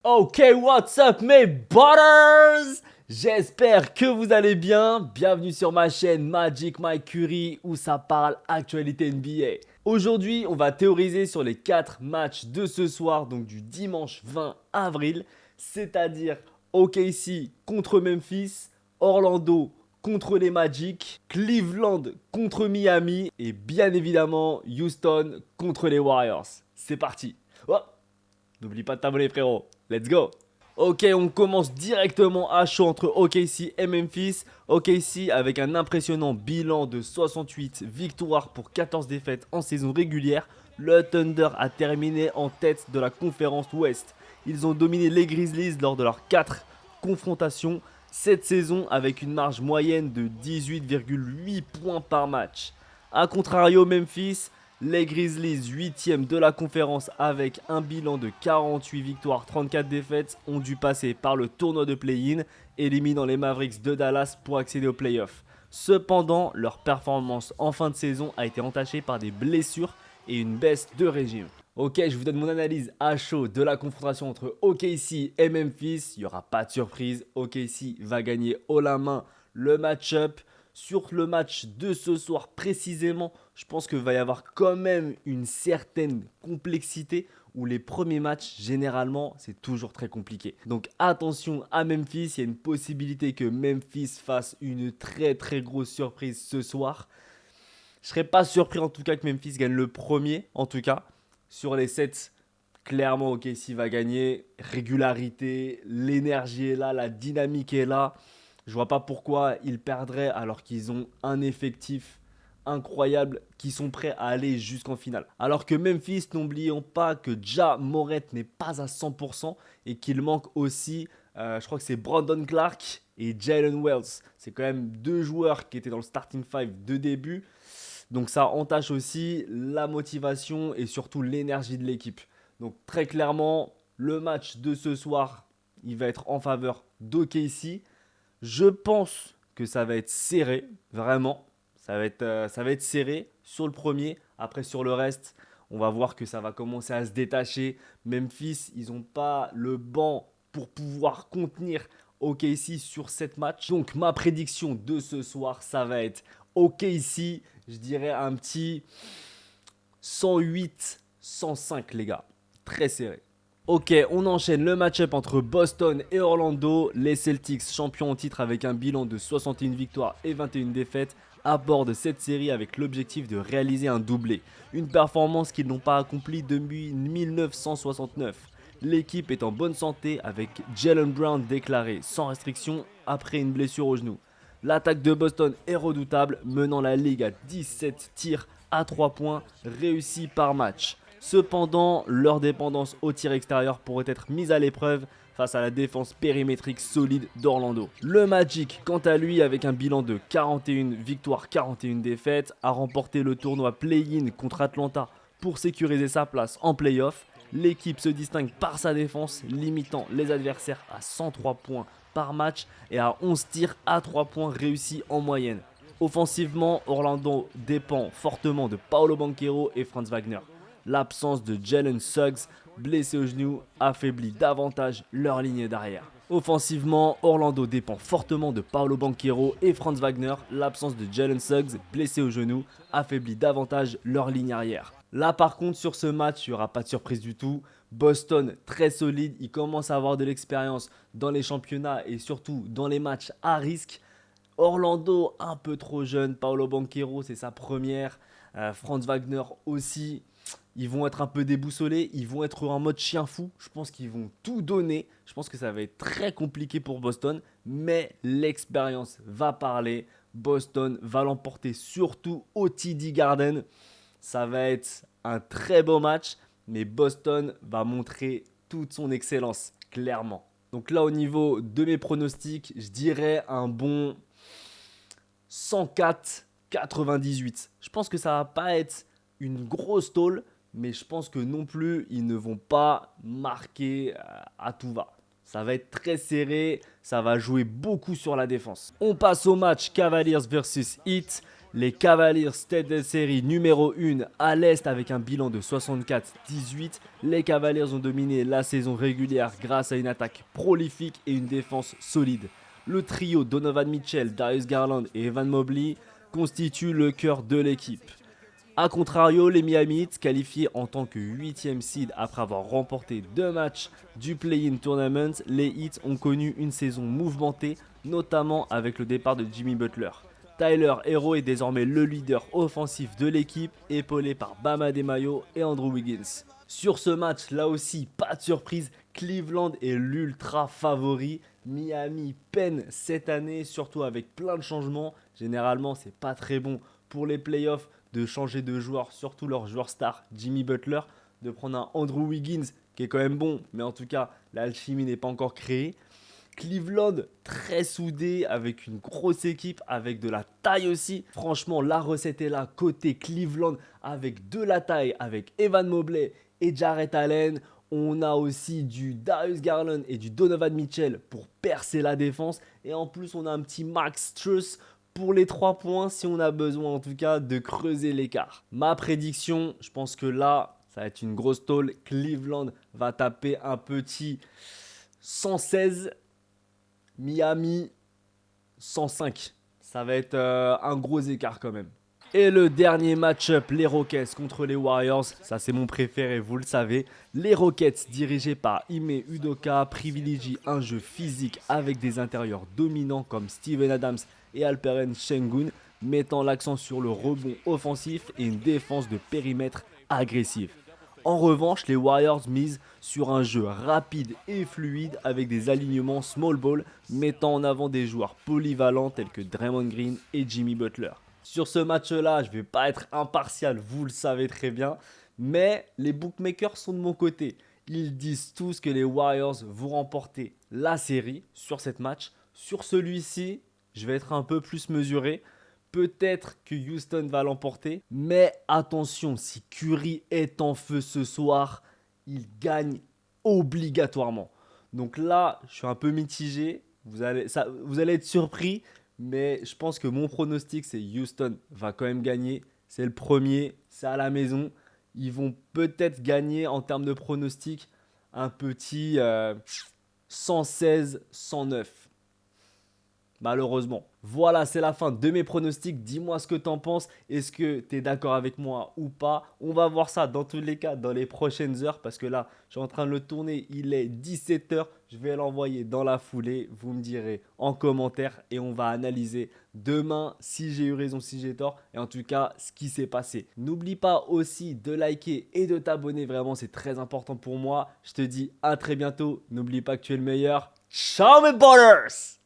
Ok, what's up mes butters? J'espère que vous allez bien. Bienvenue sur ma chaîne Magic Mike Curry où ça parle actualité NBA. Aujourd'hui, on va théoriser sur les 4 matchs de ce soir, donc du dimanche 20 avril, c'est-à-dire OKC contre Memphis, Orlando contre les Magic, Cleveland contre Miami et bien évidemment Houston contre les Warriors. C'est parti. Oh, n'oublie pas de t'abonner frérot. Let's go. Ok, on commence directement à chaud entre OKC et Memphis. OKC avec un impressionnant bilan de 68 victoires pour 14 défaites en saison régulière. Le Thunder a terminé en tête de la conférence Ouest. Ils ont dominé les Grizzlies lors de leurs 4 confrontations cette saison avec une marge moyenne de 18,8 points par match. A contrario, Memphis, les Grizzlies 8e de la conférence avec un bilan de 48 victoires, 34 défaites ont dû passer par le tournoi de play-in, éliminant les Mavericks de Dallas pour accéder aux playoffs. Cependant, leur performance en fin de saison a été entachée par des blessures et une baisse de régime. Ok, je vous donne mon analyse à chaud de la confrontation entre OKC et Memphis. Il n'y aura pas de surprise, OKC va gagner haut la main le match-up. Sur le match de ce soir précisément, je pense qu'il va y avoir quand même une certaine complexité où les premiers matchs, généralement, c'est toujours très compliqué. Donc attention à Memphis, il y a une possibilité que Memphis fasse une très grosse surprise ce soir. Je ne serais pas surpris en tout cas que Memphis gagne le premier, en tout cas. Sur les 7, clairement OKC va gagner. Régularité, l'énergie est là, la dynamique est là. Je vois pas pourquoi ils perdraient alors qu'ils ont un effectif incroyable qui sont prêts à aller jusqu'en finale. Alors que Memphis, n'oublions pas que Ja Morant n'est pas à 100% et qu'il manque aussi, je crois que c'est Brandon Clark et Jalen Wells. C'est quand même deux joueurs qui étaient dans le starting five de début. Donc ça entache aussi la motivation et surtout l'énergie de l'équipe. Donc très clairement, le match de ce soir, il va être en faveur d'OKC. Je pense que ça va être serré, vraiment. Ça va être serré sur le premier. Après, sur le reste, on va voir que ça va commencer à se détacher. Memphis, ils n'ont pas le banc pour pouvoir contenir OKC sur 7 matchs. Donc, ma prédiction de ce soir, ça va être OKC. Je dirais un petit 108-105, les gars. Très serré. Ok, on enchaîne le match-up entre Boston et Orlando. Les Celtics, champions en titre avec un bilan de 61 victoires et 21 défaites, abordent cette série avec l'objectif de réaliser un doublé. Une performance qu'ils n'ont pas accomplie depuis 1969. L'équipe est en bonne santé avec Jaylen Brown déclaré sans restriction après une blessure au genou. L'attaque de Boston est redoutable, menant la ligue à 17 tirs à 3 points réussis par match. Cependant, leur dépendance au tir extérieur pourrait être mise à l'épreuve face à la défense périmétrique solide d'Orlando. Le Magic, quant à lui, avec un bilan de 41 victoires, 41 défaites, a remporté le tournoi play-in contre Atlanta pour sécuriser sa place en play-off. L'équipe se distingue par sa défense, limitant les adversaires à 103 points par match et à 11 tirs à 3 points réussis en moyenne. Offensivement, Orlando dépend fortement de Paolo Banchero et Franz Wagner. L'absence de Jalen Suggs, blessé au genou, affaiblit davantage leur ligne d'arrière. Offensivement, Orlando dépend fortement de Paolo Banchero et Franz Wagner. L'absence de Jalen Suggs, blessé au genou, affaiblit davantage leur ligne arrière. Là par contre sur ce match, il n'y aura pas de surprise du tout. Boston très solide, il commence à avoir de l'expérience dans les championnats et surtout dans les matchs à risque. Orlando un peu trop jeune, Paolo Banchero c'est sa première, Franz Wagner aussi. Ils vont être un peu déboussolés, ils vont être en mode chien fou. Je pense qu'ils vont tout donner. Je pense que ça va être très compliqué pour Boston, mais l'expérience va parler. Boston va l'emporter surtout au TD Garden. Ça va être un très beau match, mais Boston va montrer toute son excellence, clairement. Donc là, au niveau de mes pronostics, je dirais un bon 104-98. Je pense que ça va pas être une grosse tôle, mais je pense que non plus, ils ne vont pas marquer à tout va. Ça va être très serré, ça va jouer beaucoup sur la défense. On passe au match Cavaliers versus Heat. Les Cavaliers tête de série numéro 1 à l'Est avec un bilan de 64-18. Les Cavaliers ont dominé la saison régulière grâce à une attaque prolifique et une défense solide. Le trio Donovan Mitchell, Darius Garland et Evan Mobley constitue le cœur de l'équipe. A contrario, les Miami Heat, qualifiés en tant que 8e seed après avoir remporté 2 matchs du Play-in Tournament, les Heat ont connu une saison mouvementée, notamment avec le départ de Jimmy Butler. Tyler Herro est désormais le leader offensif de l'équipe, épaulé par Bam Adebayo et Andrew Wiggins. Sur ce match, là aussi, pas de surprise, Cleveland est l'ultra favori. Miami peine cette année, surtout avec plein de changements. Généralement, c'est pas très bon pour les playoffs de changer de joueur, surtout leur joueur star, Jimmy Butler, de prendre un Andrew Wiggins qui est quand même bon, mais en tout cas, l'alchimie n'est pas encore créée. Cleveland, très soudé, avec une grosse équipe, avec de la taille aussi. Franchement, la recette est là, côté Cleveland, avec de la taille, avec Evan Mobley et Jarrett Allen. On a aussi du Darius Garland et du Donovan Mitchell pour percer la défense. Et en plus, on a un petit Max Strus pour les 3 points, si on a besoin en tout cas de creuser l'écart. Ma prédiction, je pense que là, ça va être une grosse tôle. Cleveland va taper un petit 116. Miami 105. Ça va être un gros écart quand même. Et le dernier match-up, les Rockets contre les Warriors. Ça, c'est mon préféré, vous le savez. Les Rockets, dirigés par Ime Udoka, privilégient un jeu physique avec des intérieurs dominants comme Steven Adams et Alperen Sengun, mettant l'accent sur le rebond offensif et une défense de périmètre agressive. En revanche, les Warriors misent sur un jeu rapide et fluide avec des alignements small ball mettant en avant des joueurs polyvalents tels que Draymond Green et Jimmy Butler. Sur ce match-là, je ne vais pas être impartial, vous le savez très bien, mais les bookmakers sont de mon côté. Ils disent tous que les Warriors vont remporter la série sur cette match. Sur celui-ci, je vais être un peu plus mesuré. Peut-être que Houston va l'emporter, mais attention, si Curry est en feu ce soir, il gagne obligatoirement. Donc là, je suis un peu mitigé, vous allez être surpris, mais je pense que mon pronostic, c'est Houston va quand même gagner. C'est le premier, c'est à la maison. Ils vont peut-être gagner en termes de pronostic un petit 116-109. Malheureusement. Voilà, c'est la fin de mes pronostics. Dis-moi ce que t'en penses. Est-ce que tu es d'accord avec moi ou pas? On va voir ça dans tous les cas dans les prochaines heures parce que là, je suis en train de le tourner. Il est 17h. Je vais l'envoyer dans la foulée. Vous me direz en commentaire et on va analyser demain si j'ai eu raison, si j'ai tort. Et en tout cas, ce qui s'est passé. N'oublie pas aussi de liker et de t'abonner. Vraiment, c'est très important pour moi. Je te dis à très bientôt. N'oublie pas que tu es le meilleur. Ciao mes butters!